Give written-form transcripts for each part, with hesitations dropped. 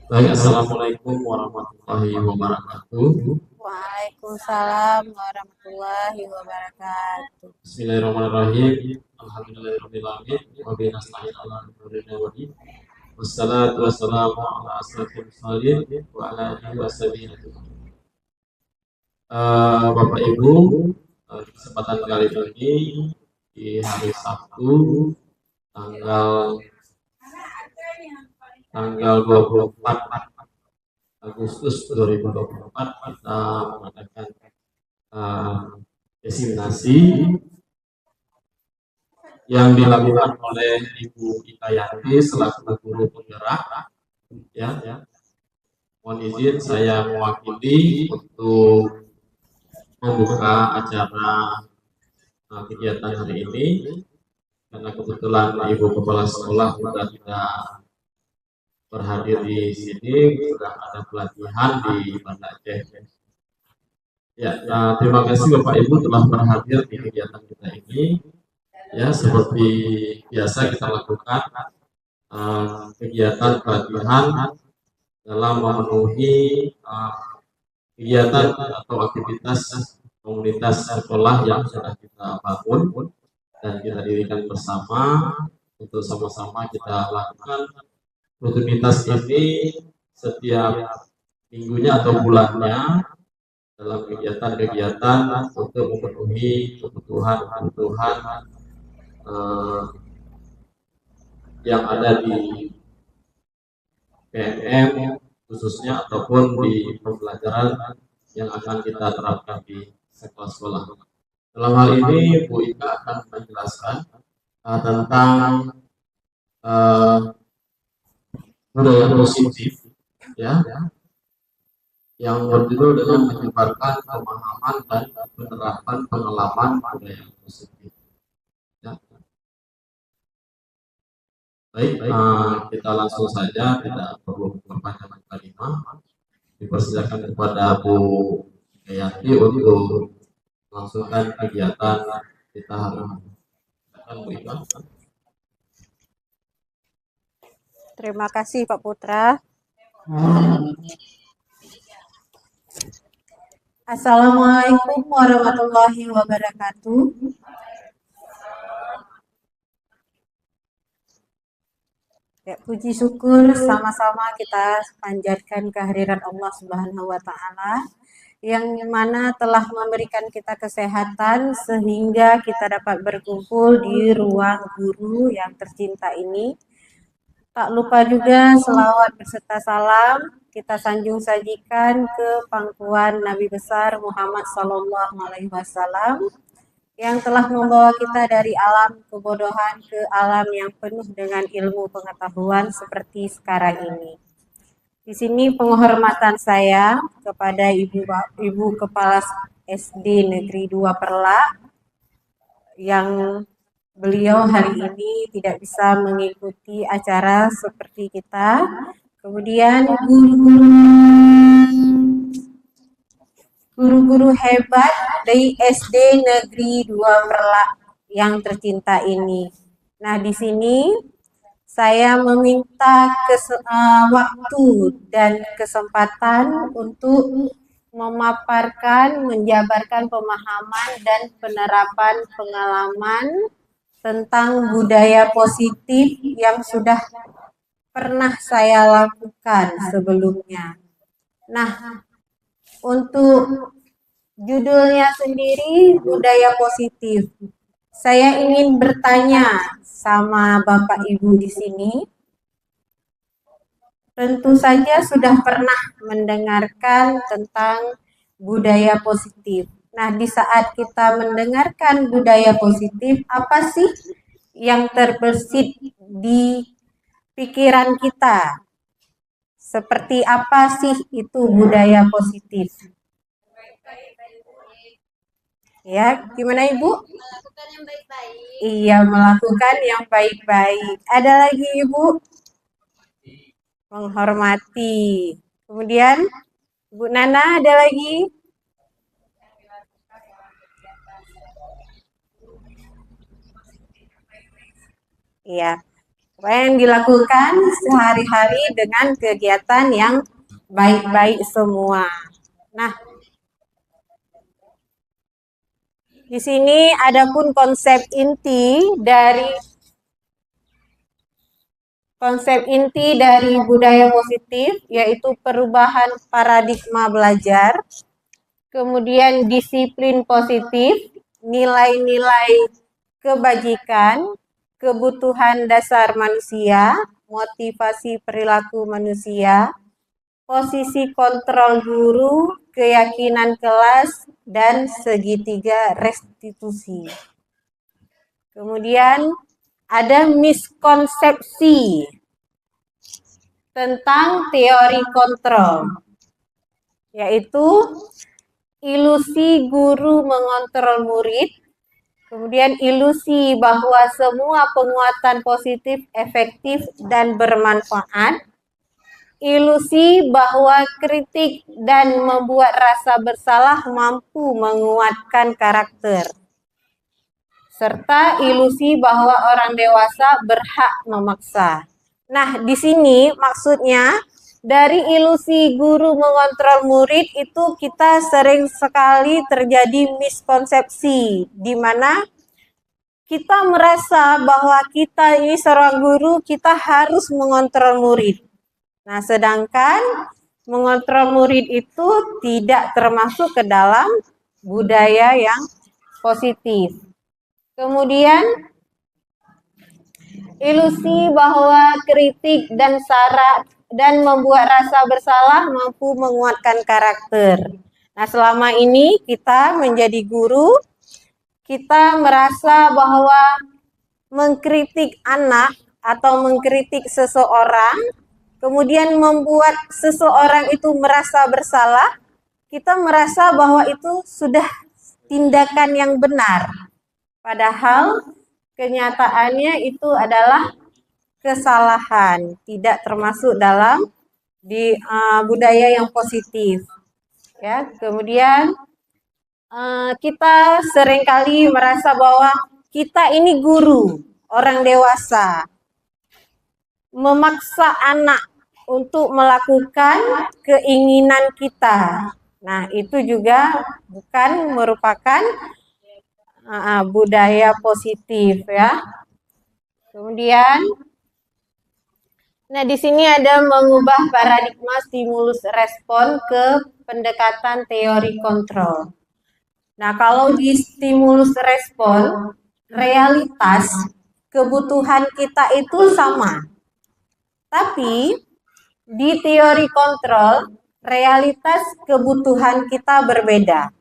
Baik, Assalamualaikum warahmatullahi wabarakatuh. Waalaikumsalam warahmatullahi wabarakatuh. Bismillahirrahmanirrahim. Alhamdulillahirrahmanirrahim. Wabillahi nasta'in ala umuri dunya wa din. Wassalatu wassalamu ala asrofil mursalin wa ala alihi washabihi ajmain. Bapak Ibu, di kesempatan kali ini di hari Sabtu tanggal tanggal 24 Agustus 2024 kita mengadakan uh, destinasi yang dilakukan oleh Ibu Itayanti selaku guru penggerak. Ya, mohon izin saya mewakili untuk membuka acara kegiatan hari ini karena kebetulan Ibu Kepala Sekolah sudah tidak berhadir di sini, sudah ada pelatihan di Banda Aceh. Ya, terima kasih Bapak Ibu telah berhadir di kegiatan kita ini. Ya, seperti biasa kita lakukan kegiatan pelatihan dalam memenuhi kegiatan atau aktivitas komunitas sekolah yang sudah kita bangun dan kita dirikan bersama untuk sama-sama kita lakukan rutinitas ini setiap minggunya atau bulannya dalam kegiatan-kegiatan untuk memenuhi kebutuhan-kebutuhan yang ada di PMM khususnya ataupun di pembelajaran yang akan kita terapkan di sekolah-sekolah. Dalam hal ini Bu Ika akan menjelaskan tentang uh, budaya positif, ya, yang berjudul dengan menyebarkan pemahaman dan penerapan pengalaman budaya positif. Ya. Baik, kita langsung saja, tidak perlu memperpanjang kalimat. Dipersilakan kepada Bu Yati untuk melangsungkan kegiatan kita hari ini. Bu Ika. Terima kasih Pak Putra. Assalamualaikum warahmatullahi wabarakatuh. Ya, puji syukur sama-sama kita panjatkan kehadiran Allah Subhanahu wa taala yang mana telah memberikan kita kesehatan sehingga kita dapat berkumpul di ruang guru yang tercinta ini. Tak lupa juga selawat beserta salam kita sanjung sajikan ke pangkuan Nabi besar Muhammad Sallallahu Alaihi Wasallam yang telah membawa kita dari alam kebodohan ke alam yang penuh dengan ilmu pengetahuan seperti sekarang ini. Di sini penghormatan saya kepada Ibu Kepala SD Negeri 2 Perla yang beliau hari ini tidak bisa mengikuti acara seperti kita. Kemudian guru-guru hebat dari SD Negeri 2 Perla yang tercinta ini. Nah, di sini saya meminta waktu dan kesempatan untuk memaparkan, menjabarkan pemahaman dan penerapan pengalaman tentang budaya positif yang sudah pernah saya lakukan sebelumnya. Nah, untuk judulnya sendiri budaya positif. Saya ingin bertanya sama Bapak Ibu di sini. Tentu saja sudah pernah mendengarkan tentang budaya positif. Nah, di saat kita mendengarkan budaya positif, apa sih yang terbersit di pikiran kita? Seperti apa sih itu budaya positif? Ya, gimana Ibu? Melakukan yang baik-baik. Iya, melakukan yang baik-baik. Ada lagi Ibu? Menghormati. Kemudian, Bu Nana ada lagi? Iya. Apa yang dilakukan sehari-hari dengan kegiatan yang baik-baik semua. Nah, di sini adapun konsep inti dari budaya positif, yaitu perubahan paradigma belajar, kemudian disiplin positif, nilai-nilai kebajikan, kebutuhan dasar manusia, motivasi perilaku manusia, posisi kontrol guru, keyakinan kelas, dan segitiga restitusi. Kemudian ada miskonsepsi tentang teori kontrol, yaitu ilusi guru mengontrol murid, kemudian ilusi bahwa semua penguatan positif efektif dan bermanfaat, ilusi bahwa kritik dan membuat rasa bersalah mampu menguatkan karakter, serta ilusi bahwa orang dewasa berhak memaksa. Nah, di sini maksudnya dari ilusi guru mengontrol murid itu kita sering sekali terjadi miskonsepsi, di mana kita merasa bahwa kita ini seorang guru, kita harus mengontrol murid. Nah, sedangkan mengontrol murid itu tidak termasuk ke dalam budaya yang positif. Kemudian, ilusi bahwa kritik dan saran dan membuat rasa bersalah mampu menguatkan karakter. Nah, selama ini kita menjadi guru, kita merasa bahwa mengkritik anak atau mengkritik seseorang, kemudian membuat seseorang itu merasa bersalah, kita merasa bahwa itu sudah tindakan yang benar. Padahal kenyataannya itu adalah kesalahan, tidak termasuk dalam budaya yang positif. Ya, kemudian kita seringkali merasa bahwa kita ini guru, orang dewasa, memaksa anak untuk melakukan keinginan kita. Nah, itu juga bukan merupakan budaya positif ya. Kemudian, nah di sini ada mengubah paradigma stimulus respon ke pendekatan teori kontrol. Nah, kalau di stimulus respon, realitas kebutuhan kita itu sama. Tapi di teori kontrol, realitas kebutuhan kita berbeda.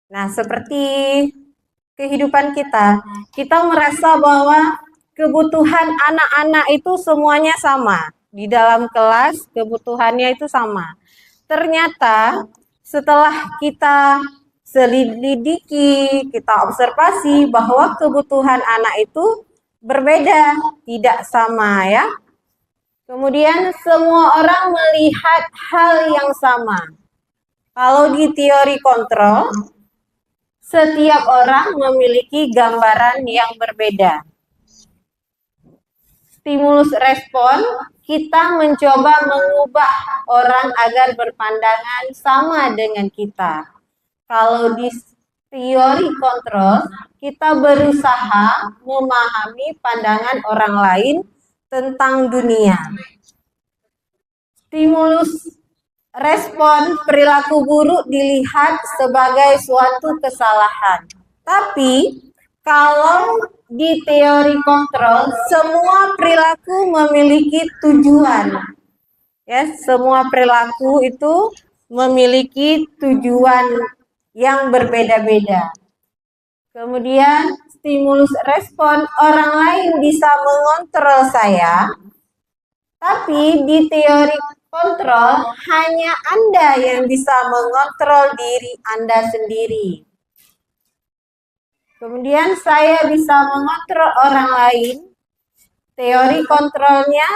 Nah, seperti kehidupan kita merasa bahwa kebutuhan anak-anak itu semuanya sama. Di dalam kelas, kebutuhannya itu sama. Ternyata, setelah kita selidiki, kita observasi bahwa kebutuhan anak itu berbeda, tidak sama ya. Kemudian semua orang melihat hal yang sama. Kalau di teori kontrol, setiap orang memiliki gambaran yang berbeda. Stimulus respon, kita mencoba mengubah orang agar berpandangan sama dengan kita. Kalau di teori kontrol, kita berusaha memahami pandangan orang lain tentang dunia. Stimulus respon perilaku buruk dilihat sebagai suatu kesalahan. Tapi kalau di teori kontrol, semua perilaku memiliki tujuan. Ya, semua perilaku itu memiliki tujuan yang berbeda-beda. Kemudian stimulus respon, orang lain bisa mengontrol saya, tapi di teori kontrol hanya Anda yang bisa mengontrol diri Anda sendiri. Kemudian saya bisa mengontrol orang lain. Teori kontrolnya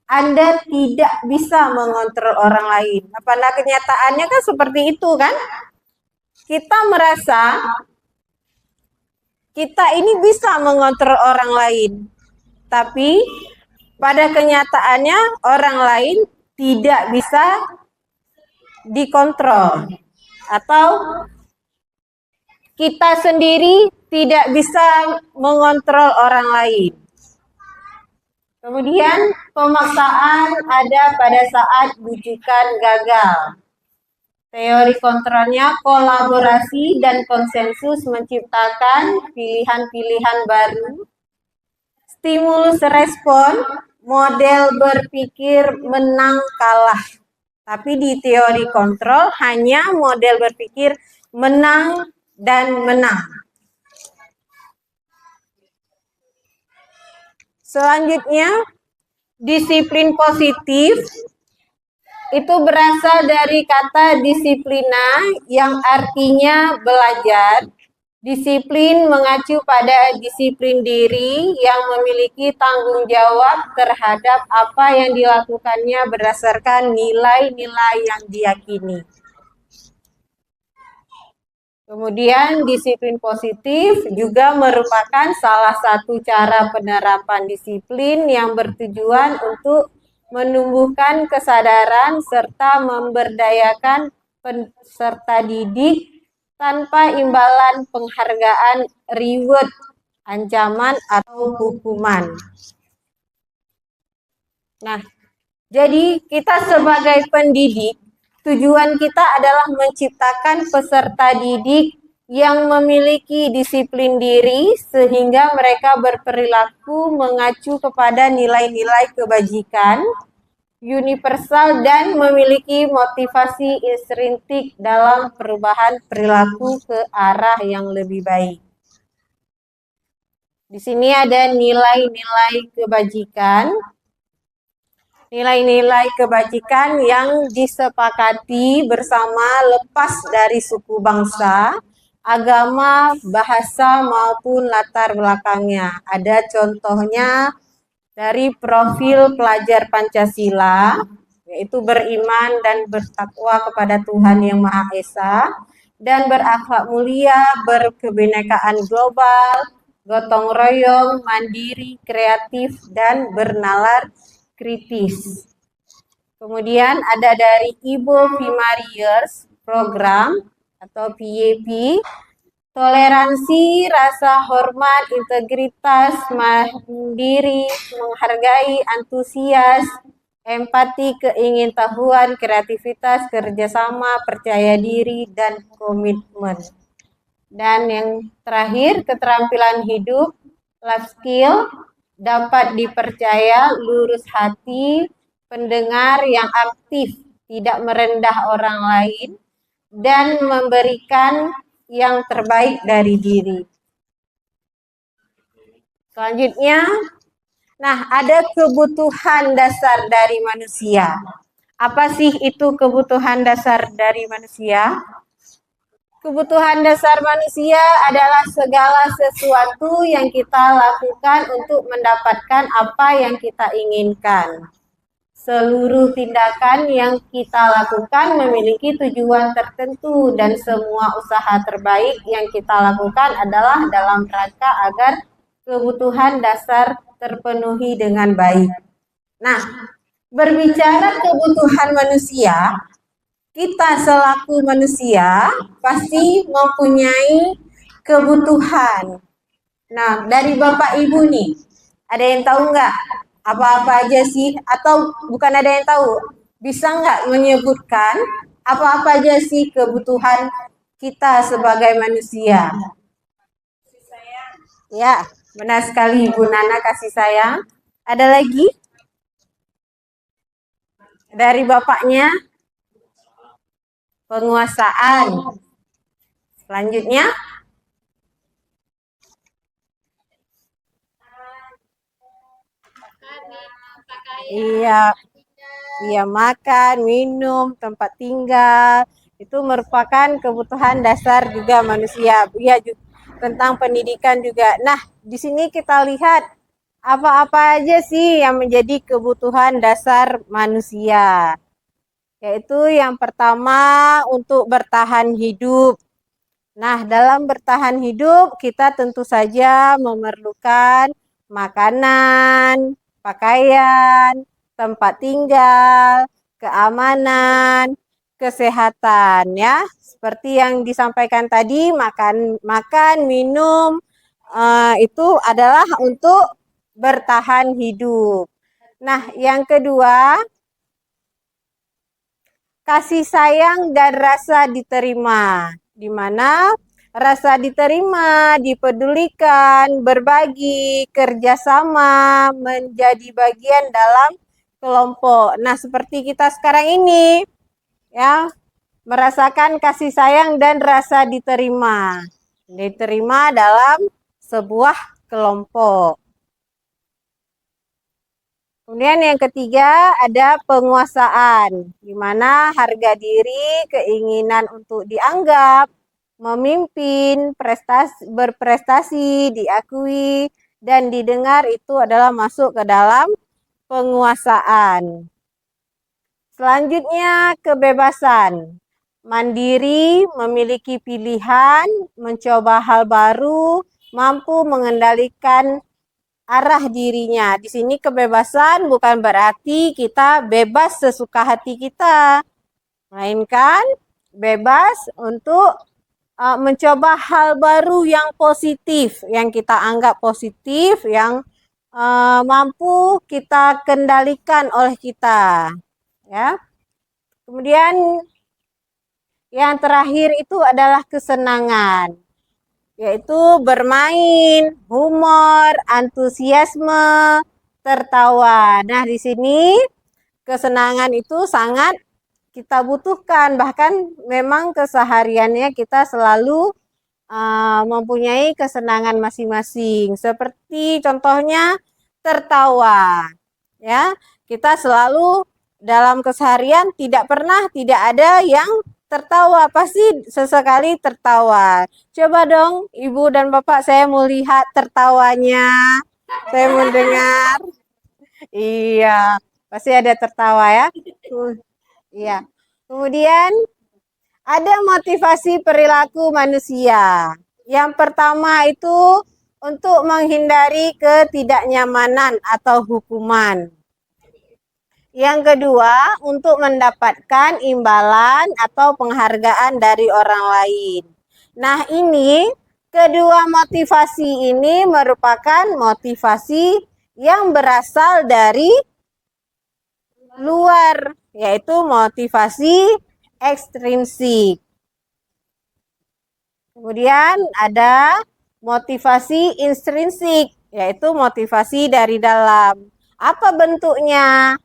Anda tidak bisa mengontrol orang lain. Apalagi kenyataannya kan seperti itu kan? Kita merasa kita ini bisa mengontrol orang lain. tapi pada kenyataannya orang lain tidak bisa dikontrol, atau kita sendiri tidak bisa mengontrol orang lain. Kemudian pemaksaan ada pada saat bujukan gagal. Teori kontrolnya kolaborasi dan konsensus menciptakan pilihan-pilihan baru. Stimulus respon, model berpikir menang kalah. Tapi di teori kontrol hanya model berpikir menang dan menang. Selanjutnya, disiplin positif itu berasal dari kata disiplina yang artinya belajar. Disiplin mengacu pada disiplin diri yang memiliki tanggung jawab terhadap apa yang dilakukannya berdasarkan nilai-nilai yang diyakini. Kemudian disiplin positif juga merupakan salah satu cara penerapan disiplin yang bertujuan untuk menumbuhkan kesadaran serta memberdayakan peserta didik tanpa imbalan penghargaan, reward, ancaman, atau hukuman. Nah, jadi kita sebagai pendidik, tujuan kita adalah menciptakan peserta didik yang memiliki disiplin diri sehingga mereka berperilaku mengacu kepada nilai-nilai kebajikan universal dan memiliki motivasi intrinsik dalam perubahan perilaku ke arah yang lebih baik. Di sini ada nilai-nilai kebajikan. Nilai-nilai kebajikan yang disepakati bersama lepas dari suku bangsa, agama, bahasa, maupun latar belakangnya. Ada contohnya dari profil pelajar Pancasila, yaitu beriman dan bertakwa kepada Tuhan Yang Maha Esa, dan berakhlak mulia, berkebinekaan global, gotong royong, mandiri, kreatif, dan bernalar kritis. Kemudian ada dari Ibo Pimariers program atau PAP, toleransi, rasa hormat, integritas, mandiri, menghargai, antusias, empati, keingintahuan, kreativitas, kerjasama, percaya diri, dan komitmen. Dan yang terakhir, keterampilan hidup, life skill, dapat dipercaya, lurus hati, pendengar yang aktif, tidak merendah orang lain, dan memberikan yang terbaik dari diri. Selanjutnya, nah ada kebutuhan dasar dari manusia. Apa sih itu kebutuhan dasar dari manusia? Kebutuhan dasar manusia adalah segala sesuatu yang kita lakukan untuk mendapatkan apa yang kita inginkan. Seluruh tindakan yang kita lakukan memiliki tujuan tertentu dan semua usaha terbaik yang kita lakukan adalah dalam rangka agar kebutuhan dasar terpenuhi dengan baik. Nah, berbicara kebutuhan manusia, kita selaku manusia pasti mempunyai kebutuhan. Nah, dari Bapak Ibu nih, ada yang tahu nggak apa-apa aja sih? Atau bukan ada yang tahu, bisa nggak menyebutkan apa-apa aja sih kebutuhan kita sebagai manusia? Ya, benar sekali Ibu Nana, kasih sayang. Ada lagi? Dari Bapaknya? Penguasaan. Selanjutnya, iya makan, minum, tempat tinggal, itu merupakan kebutuhan dasar juga manusia. Iya juga tentang pendidikan juga. Nah, di sini kita lihat apa-apa aja sih yang menjadi kebutuhan dasar manusia. Yaitu yang pertama untuk bertahan hidup. Nah, dalam bertahan hidup kita tentu saja memerlukan makanan, pakaian, tempat tinggal, keamanan, kesehatan ya. Seperti yang disampaikan tadi, makan, minum itu adalah untuk bertahan hidup. Nah, yang kedua, kasih sayang dan rasa diterima, di mana rasa diterima, dipedulikan, berbagi, kerjasama, menjadi bagian dalam kelompok. Nah, seperti kita sekarang ini, ya, merasakan kasih sayang dan rasa diterima. Diterima dalam sebuah kelompok. Kemudian yang ketiga ada penguasaan, di mana harga diri, keinginan untuk dianggap, memimpin, berprestasi, diakui, dan didengar itu adalah masuk ke dalam penguasaan. Selanjutnya kebebasan, mandiri, memiliki pilihan, mencoba hal baru, mampu mengendalikan arah dirinya. Di sini kebebasan bukan berarti kita bebas sesuka hati kita, melainkan bebas untuk mencoba hal baru yang positif, yang kita anggap positif, yang mampu kita kendalikan oleh kita. Ya. Kemudian yang terakhir itu adalah kesenangan, yaitu bermain, humor, antusiasme, tertawa. Nah, di sini kesenangan itu sangat kita butuhkan, bahkan memang kesehariannya kita selalu mempunyai kesenangan masing-masing. Seperti contohnya tertawa. Ya, kita selalu dalam keseharian tidak ada yang tertawa, pasti sesekali tertawa. Coba dong Ibu dan Bapak, saya mau lihat tertawanya. Saya mendengar. Iya, pasti ada tertawa ya. Iya. Kemudian ada motivasi perilaku manusia. Yang pertama itu untuk menghindari ketidaknyamanan atau hukuman. Yang kedua, untuk mendapatkan imbalan atau penghargaan dari orang lain. Nah, ini kedua motivasi ini merupakan motivasi yang berasal dari luar, yaitu motivasi ekstrinsik. Kemudian ada motivasi intrinsik, yaitu motivasi dari dalam. Apa bentuknya?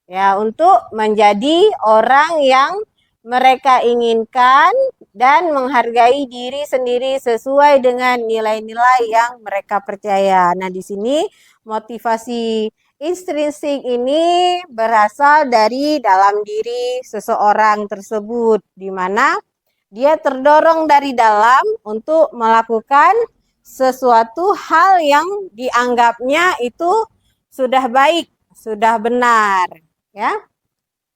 Ya, untuk menjadi orang yang mereka inginkan dan menghargai diri sendiri sesuai dengan nilai-nilai yang mereka percaya. Nah, di sini motivasi intrinsik ini berasal dari dalam diri seseorang tersebut, di mana dia terdorong dari dalam untuk melakukan sesuatu hal yang dianggapnya itu sudah baik, sudah benar. Ya.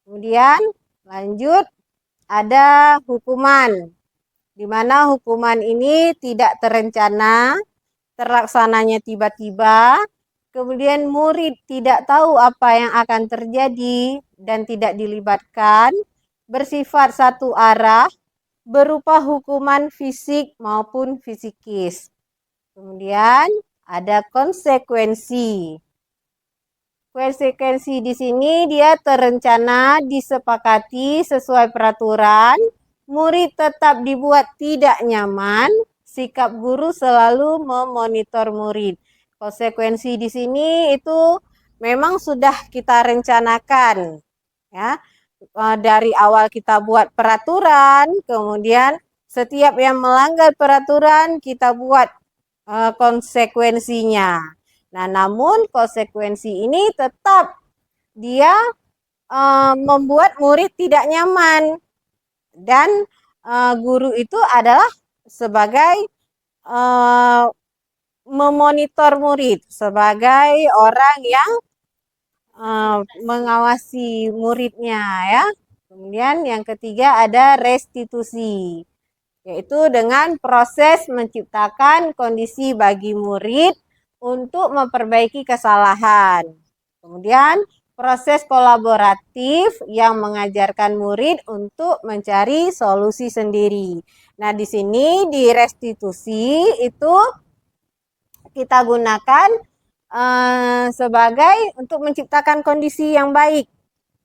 Kemudian lanjut ada hukuman, di mana hukuman ini tidak terencana, terlaksananya tiba-tiba, kemudian murid tidak tahu apa yang akan terjadi dan tidak dilibatkan, bersifat satu arah, berupa hukuman fisik maupun fisikis. Kemudian ada konsekuensi. Konsekuensi di sini dia terencana, disepakati sesuai peraturan, murid tetap dibuat tidak nyaman, sikap guru selalu memonitor murid. Konsekuensi di sini itu memang sudah kita rencanakan, ya. Dari awal kita buat peraturan, kemudian setiap yang melanggar peraturan kita buat konsekuensinya. Nah, namun konsekuensi ini tetap dia membuat murid tidak nyaman, dan guru itu adalah sebagai memonitor murid, sebagai orang yang mengawasi muridnya ya. Kemudian yang ketiga ada restitusi, yaitu dengan proses menciptakan kondisi bagi murid untuk memperbaiki kesalahan. Kemudian proses kolaboratif yang mengajarkan murid untuk mencari solusi sendiri. Nah, di sini di restitusi itu kita gunakan sebagai untuk menciptakan kondisi yang baik.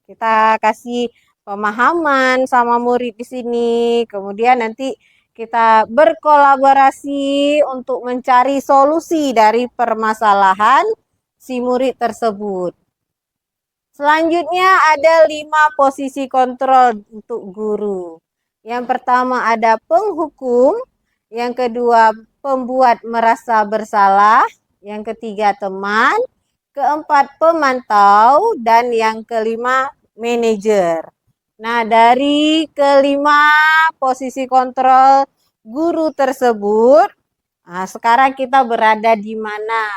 Kita kasih pemahaman sama murid di sini. Kemudian nanti kita berkolaborasi untuk mencari solusi dari permasalahan si murid tersebut. Selanjutnya ada 5 posisi kontrol untuk guru. Yang pertama ada penghukum, yang kedua pembuat merasa bersalah, yang ketiga teman, keempat pemantau, dan yang kelima manajer. Nah, dari kelima posisi kontrol guru tersebut, sekarang kita berada di mana?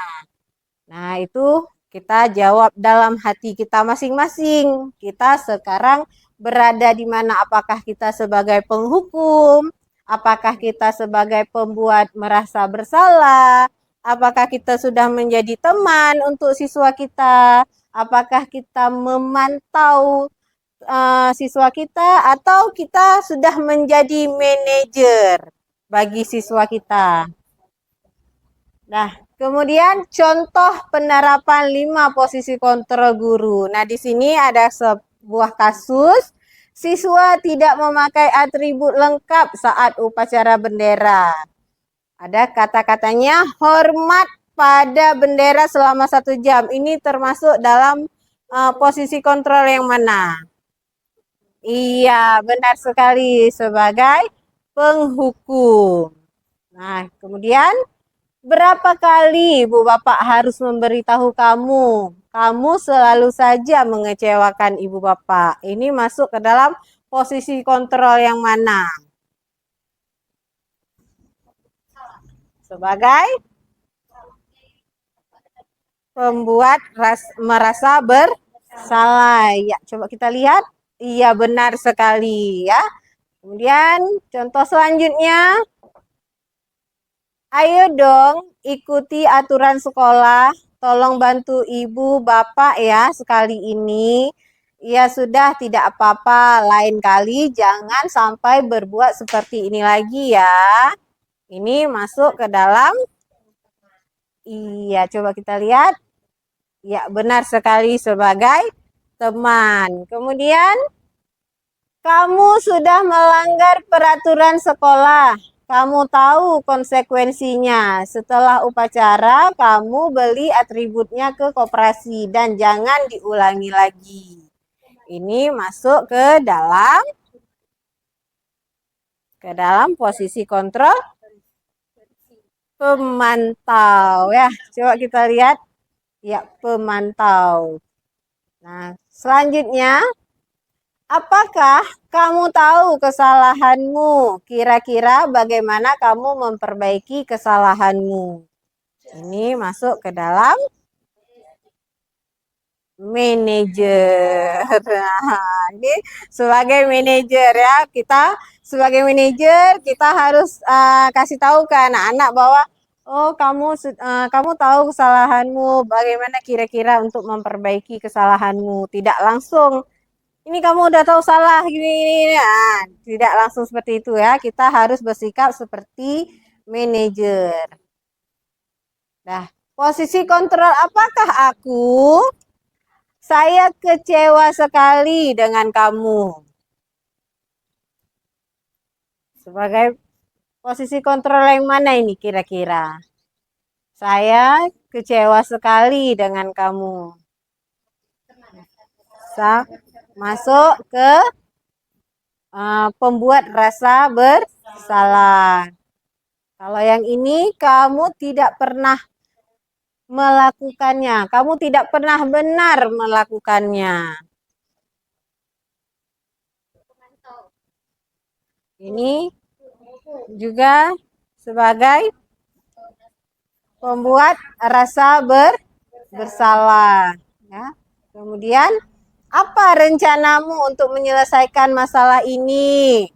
Nah, itu kita jawab dalam hati kita masing-masing. Kita sekarang berada di mana? Apakah kita sebagai penghukum? Apakah kita sebagai pembuat merasa bersalah? Apakah kita sudah menjadi teman untuk siswa kita? Apakah kita memantau siswa kita? Atau kita sudah menjadi manajer bagi siswa kita? Nah, kemudian contoh penerapan 5 posisi kontrol guru. Nah, di sini ada sebuah kasus siswa tidak memakai atribut lengkap saat upacara bendera. Ada kata-katanya hormat pada bendera selama 1 jam. Ini termasuk dalam posisi kontrol yang mana? Iya, benar sekali, sebagai penghukum. Nah, kemudian berapa kali Ibu Bapak harus memberitahu kamu? Kamu selalu saja mengecewakan Ibu Bapak. Ini masuk ke dalam posisi kontrol yang mana? Sebagai pembuat merasa bersalah. Ya, coba kita lihat. Iya, benar sekali ya. Kemudian contoh selanjutnya. Ayo dong ikuti aturan sekolah. Tolong bantu ibu bapak ya sekali ini. Ya sudah, tidak apa-apa. Lain kali jangan sampai berbuat seperti ini lagi ya. Ini masuk ke dalam. Iya, coba kita lihat. Ya, benar sekali, sebagai teman. Kemudian kamu sudah melanggar peraturan sekolah. Kamu tahu konsekuensinya. Setelah upacara, kamu beli atributnya ke koperasi dan jangan diulangi lagi. Ini masuk ke dalam posisi kontrol pemantau ya. Coba kita lihat. Ya, pemantau. Nah, selanjutnya, apakah kamu tahu kesalahanmu? Kira-kira bagaimana kamu memperbaiki kesalahanmu? Ini masuk ke dalam manajer. Nah, ini sebagai manajer ya, kita sebagai manajer kita harus kasih tahu ke anak-anak bahwa oh kamu tahu kesalahanmu, bagaimana kira-kira untuk memperbaiki kesalahanmu. Tidak langsung ini kamu udah tahu salah gini. Nah, tidak langsung seperti itu ya. Kita harus bersikap seperti manajer. Nah, posisi kontrol apakah aku? Saya kecewa sekali dengan kamu. Sebagai posisi kontrol yang mana ini kira-kira? Saya kecewa sekali dengan kamu. Masuk ke pembuat rasa bersalah. Kalau yang ini kamu tidak pernah melakukannya. Kamu tidak pernah benar melakukannya. Ini juga sebagai pembuat rasa bersalah. Ya. Kemudian, apa rencanamu untuk menyelesaikan masalah ini?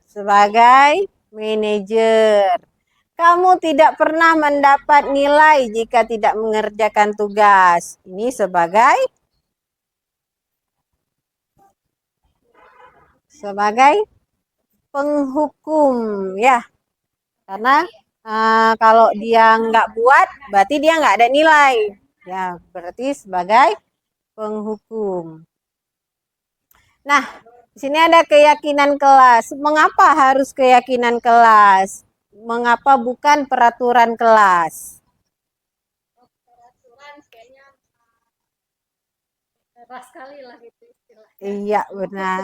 Sebagai manajer. Kamu tidak pernah mendapat nilai jika tidak mengerjakan tugas. Ini sebagai penghukum ya. Karena kalau dia nggak buat, berarti dia nggak ada nilai. Ya, berarti sebagai penghukum. Nah, di sini ada keyakinan kelas. Mengapa harus keyakinan kelas? Mengapa bukan peraturan kelas? Peraturan kayaknya keras sekali lah itu istilahnya. Iya, benar.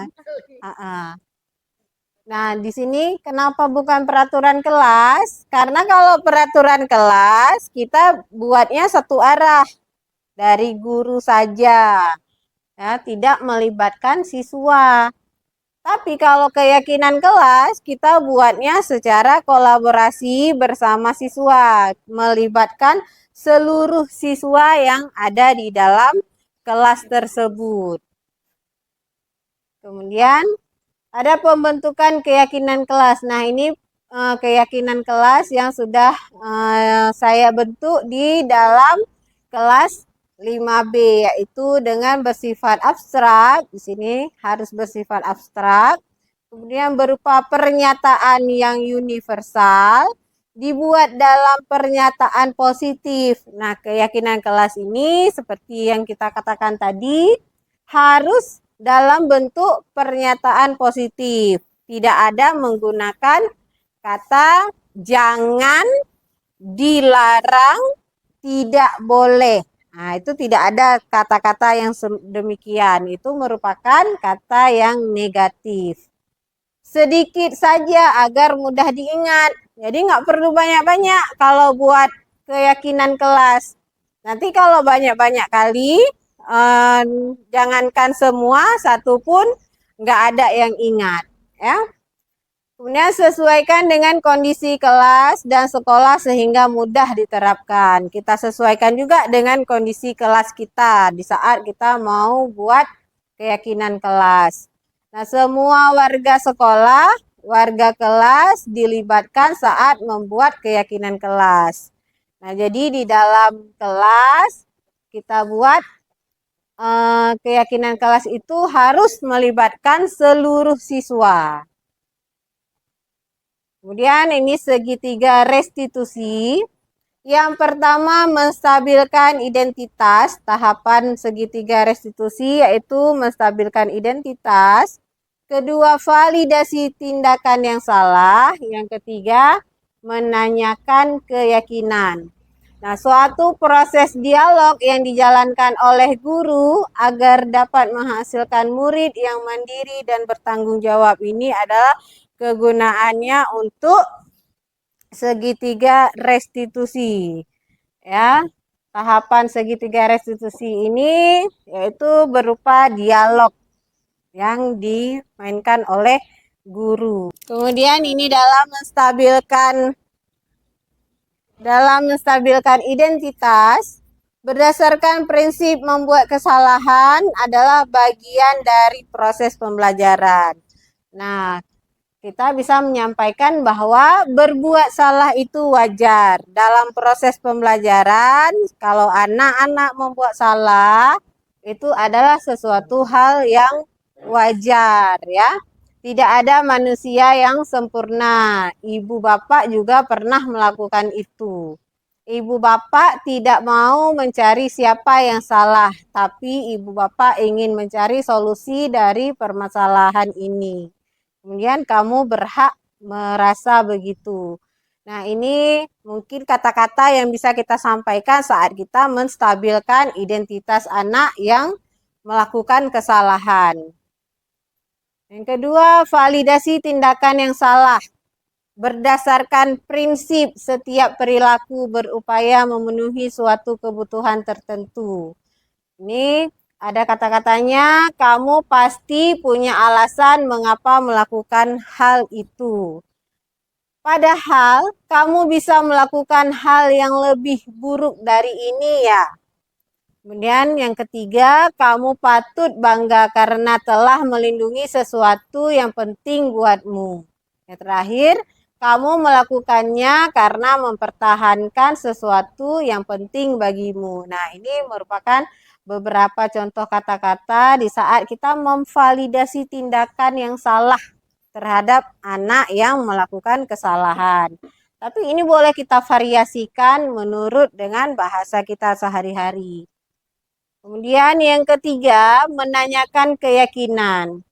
Nah, di sini kenapa bukan peraturan kelas? Karena kalau peraturan kelas, kita buatnya satu arah dari guru saja. Ya, tidak melibatkan siswa. Tapi kalau keyakinan kelas, kita buatnya secara kolaborasi bersama siswa, melibatkan seluruh siswa yang ada di dalam kelas tersebut. Kemudian ada pembentukan keyakinan kelas. Nah, ini keyakinan kelas yang sudah saya bentuk di dalam kelas 5B, yaitu dengan bersifat abstrak. Di sini harus bersifat abstrak. Kemudian berupa pernyataan yang universal, dibuat dalam pernyataan positif. Nah, keyakinan kelas ini seperti yang kita katakan tadi, harus dalam bentuk pernyataan positif. Tidak ada menggunakan kata jangan, dilarang, tidak boleh. Nah, itu tidak ada kata-kata yang demikian. Itu merupakan kata yang negatif. Sedikit saja agar mudah diingat. Jadi nggak perlu banyak-banyak kalau buat keyakinan kelas. Nanti kalau banyak-banyak kali, jangankan semua, satu pun nggak ada yang ingat. Ya. Kemudian sesuaikan dengan kondisi kelas dan sekolah sehingga mudah diterapkan. Kita sesuaikan juga dengan kondisi kelas kita di saat kita mau buat keyakinan kelas. Nah, semua warga sekolah, warga kelas dilibatkan saat membuat keyakinan kelas. Nah, jadi di dalam kelas kita buat keyakinan kelas itu harus melibatkan seluruh siswa. Kemudian ini segitiga restitusi. Yang pertama menstabilkan identitas. Tahapan segitiga restitusi yaitu menstabilkan identitas. Kedua, validasi tindakan yang salah. Yang ketiga, menanyakan keyakinan. Nah, suatu proses dialog yang dijalankan oleh guru agar dapat menghasilkan murid yang mandiri dan bertanggung jawab ini adalah kegunaannya untuk segitiga restitusi. Ya, tahapan segitiga restitusi ini yaitu berupa dialog yang dimainkan oleh guru. Kemudian ini dalam menstabilkan identitas, berdasarkan prinsip membuat kesalahan adalah bagian dari proses pembelajaran. Nah, kita bisa menyampaikan bahwa berbuat salah itu wajar. Dalam proses pembelajaran, kalau anak-anak membuat salah, itu adalah sesuatu hal yang wajar ya. Tidak ada manusia yang sempurna. Ibu bapak juga pernah melakukan itu. Ibu bapak tidak mau mencari siapa yang salah, tapi ibu bapak ingin mencari solusi dari permasalahan ini. Kemudian kamu berhak merasa begitu. Nah, ini mungkin kata-kata yang bisa kita sampaikan saat kita menstabilkan identitas anak yang melakukan kesalahan. Yang kedua, validasi tindakan yang salah. Berdasarkan prinsip setiap perilaku berupaya memenuhi suatu kebutuhan tertentu. Ini ada kata-katanya, kamu pasti punya alasan mengapa melakukan hal itu. Padahal kamu bisa melakukan hal yang lebih buruk dari ini ya. Kemudian yang ketiga, kamu patut bangga karena telah melindungi sesuatu yang penting buatmu. Yang terakhir, kamu melakukannya karena mempertahankan sesuatu yang penting bagimu. Nah, ini merupakan beberapa contoh kata-kata di saat kita memvalidasi tindakan yang salah terhadap anak yang melakukan kesalahan. Tapi ini boleh kita variasikan menurut dengan bahasa kita sehari-hari. Kemudian yang ketiga, menanyakan keyakinan.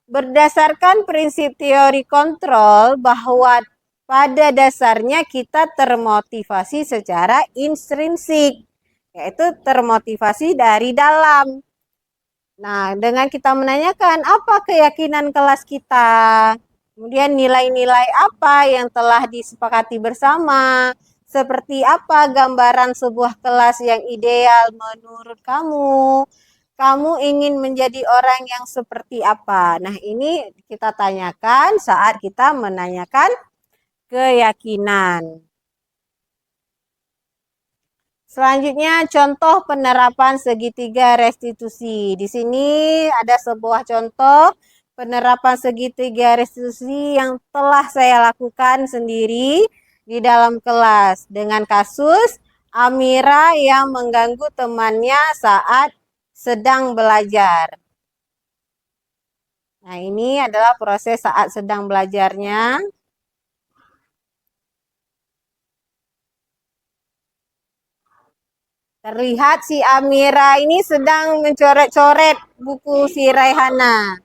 Berdasarkan prinsip teori kontrol bahwa pada dasarnya kita termotivasi secara intrinsik, yaitu termotivasi dari dalam. Nah, dengan kita menanyakan apa keyakinan kelas kita, kemudian nilai-nilai apa yang telah disepakati bersama, seperti apa gambaran sebuah kelas yang ideal menurut kamu, kamu ingin menjadi orang yang seperti apa. Nah, ini kita tanyakan saat kita menanyakan keyakinan. Selanjutnya, contoh penerapan segitiga restitusi. Di sini ada sebuah contoh penerapan segitiga restitusi yang telah saya lakukan sendiri di dalam kelas dengan kasus Amira yang mengganggu temannya saat sedang belajar. Nah, ini adalah proses saat sedang belajarnya. Terlihat si Amira ini sedang mencoret-coret buku si Raihana.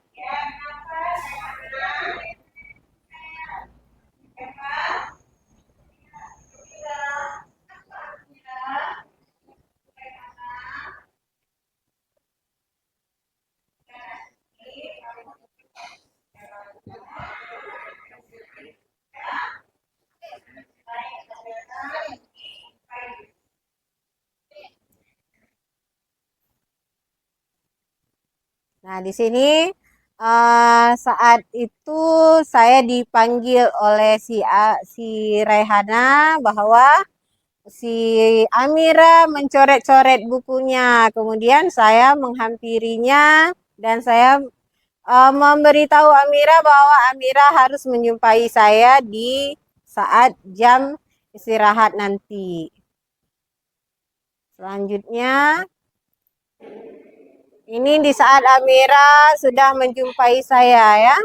Nah, di sini saat itu saya dipanggil oleh si Raihana bahwa si Amira mencoret-coret bukunya. Kemudian saya menghampirinya dan saya memberitahu Amira bahwa Amira harus menjumpai saya di saat jam istirahat nanti. Selanjutnya, ini di saat Amira sudah menjumpai saya ya.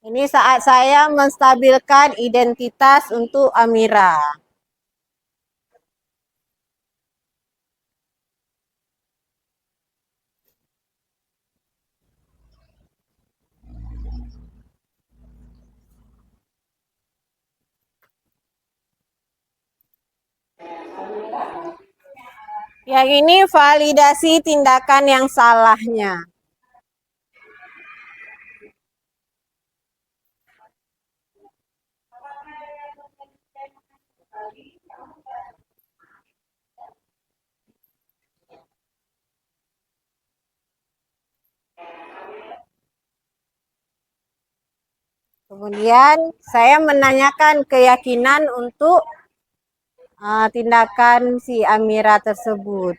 Ini saat saya menstabilkan identitas untuk Amira. Yang ini validasi tindakan yang salahnya. Kemudian saya menanyakan keyakinan untuk tindakan si Amira tersebut.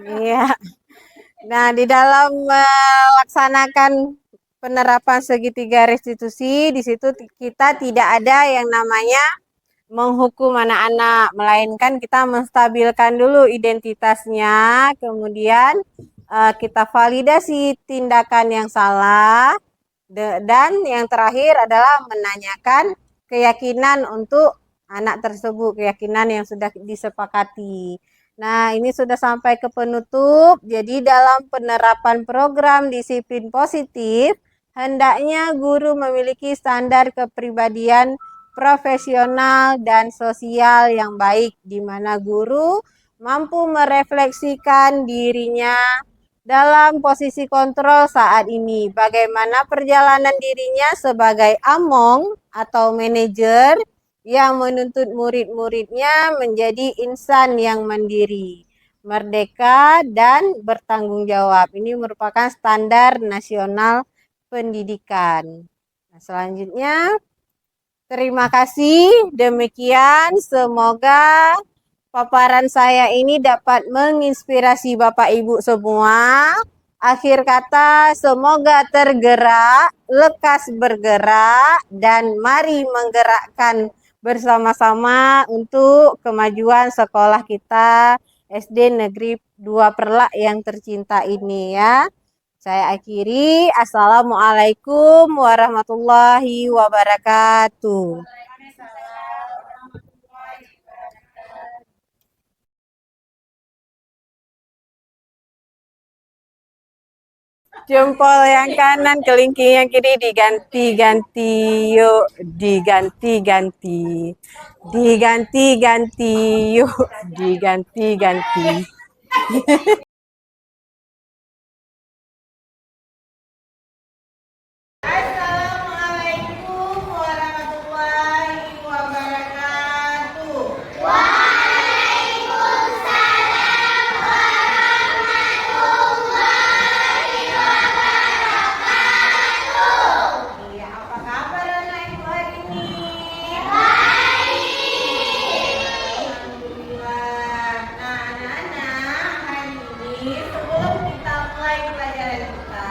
Iya. Nah, di dalam melaksanakan penerapan segitiga restitusi, di situ kita tidak ada yang namanya menghukum anak-anak, melainkan kita menstabilkan dulu identitasnya, kemudian kita validasi tindakan yang salah, Dan yang terakhir adalah menanyakan keyakinan untuk anak tersebut, keyakinan yang sudah disepakati. Nah, ini sudah sampai ke penutup. Jadi dalam penerapan program disiplin positif, hendaknya guru memiliki standar kepribadian profesional dan sosial yang baik, di mana guru mampu merefleksikan dirinya dalam posisi kontrol saat ini. Bagaimana perjalanan dirinya sebagai among atau manajer yang menuntut murid-muridnya menjadi insan yang mandiri, merdeka, dan bertanggung jawab. Ini merupakan standar nasional pendidikan. Nah, selanjutnya, terima kasih. Demikian, semoga paparan saya ini dapat menginspirasi Bapak Ibu semua. Akhir kata, semoga tergerak, lekas bergerak, dan mari menggerakkan bersama-sama untuk kemajuan sekolah kita SD Negeri 2 Perlak yang tercinta ini ya. Saya akhiri. Assalamualaikum warahmatullahi wabarakatuh. Jempol yang kanan, kelingking yang kiri diganti-ganti, yuk diganti-ganti. Diganti-ganti, yuk diganti-ganti. Assalamualaikum warahmatullahi wabarakatuh. Iya, apa kabar anak ibu hari ini? Alhamdulillah. Nah, anak-anak, hari ini sebelum kita mulai pelajaran kita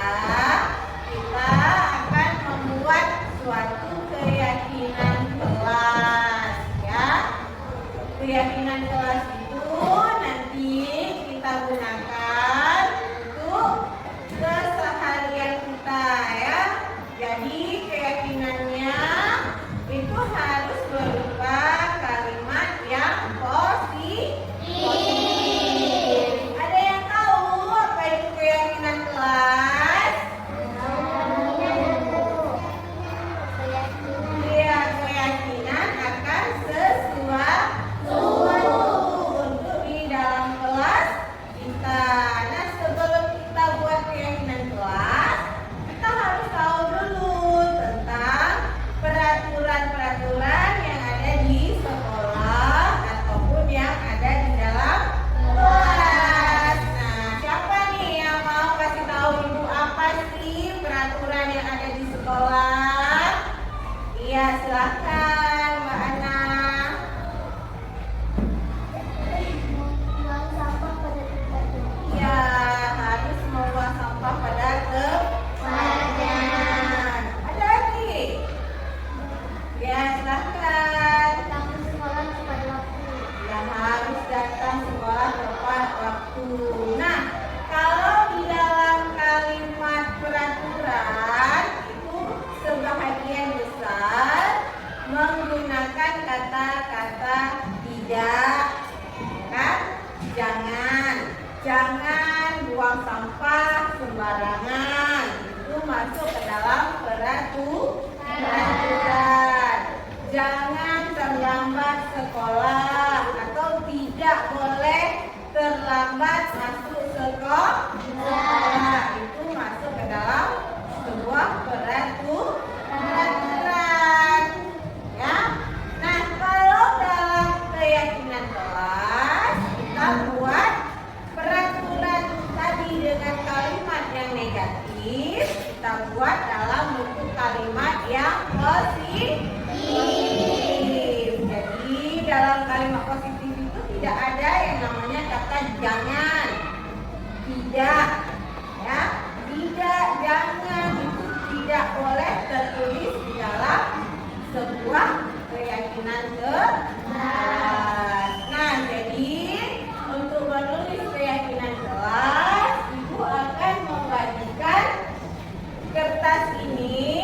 akan membuat suatu keyakinan kelas, ya. Keyakinan kelas itu nanti kita gunakan untuk keseharian kita, ya. Jadi keyakinannya itu harus berupa kalimat yang positif. Ada yang tahu apa itu keyakinan kelas? Iya, keyakinan akan sesuatu untuk di dalam kelas kita. Nah, sebelum kita buat keyakinan kelas, kita harus tahu dulu tentang peraturan-peraturan yang ada di sekolah ataupun yang ada di dalam kelas. Nah, siapa nih yang mau kasih tahu ibu apa sih peraturan yang ada di sekolah? Iya, silahkan Mbak Ana. Iya, harus membuang sampah pada tempatnya. Ada lagi? Ya, silahkan. Ya, harus datang sekolah tepat waktu. Nah, kalau di dalam kalimat peraturan itu sebahagian besar menggunakan kata-kata tidak, kan? Jangan buang sampah sembarangan. Itu masuk ke dalam peraturan. Jangan terlambat sekolah atau tidak boleh terlambat masuk sekolah. Itu masuk ke dalam sebuah peraturan. Ya. Nah, kalau dalam keyakinan kelas kita buat peraturan tadi dengan kalimat yang negatif, kita buat dalam bentuk kalimat yang positif. Jadi dalam kalimat positif itu tidak ada yang namanya kata jangan, tidak, ya, tidak, jangan itu tidak boleh tertulis di dalam sebuah keyakinan kelas. Nah, jadi untuk menulis keyakinan kelas, ibu akan membagikan kertas ini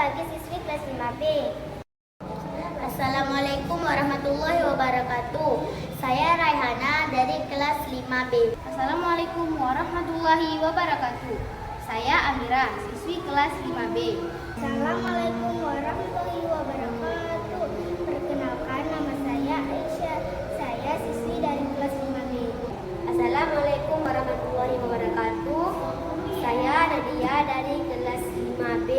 bagi siswi kelas 5B. Assalamualaikum warahmatullahi wabarakatuh. Saya Raihana dari kelas 5B. Assalamualaikum warahmatullahi wabarakatuh. Saya Amira, siswi kelas 5B. Assalamualaikum warahmatullahi wabarakatuh. Perkenalkan, nama saya Aisyah. Saya siswi dari kelas 5B. Assalamualaikum warahmatullahi wabarakatuh. Saya Nadia dari kelas 5B.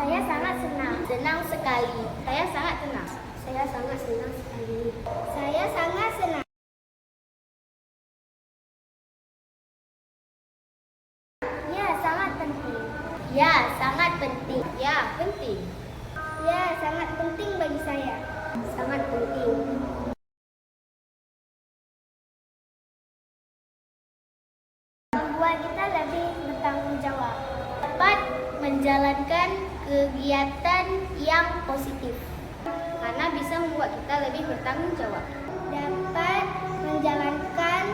Saya sangat senang sekali. Saya sangat senang. Saya sangat senang sekali. Saya sangat senang. Ya, sangat penting. Ya, sangat penting. Ya, penting. Ya, sangat penting bagi saya. Sangat penting. Membuat kita lebih bertanggung jawab. Dapat menjalankan kegiatan yang positif. Karena bisa membuat kita lebih bertanggung jawab. Dapat menjalankan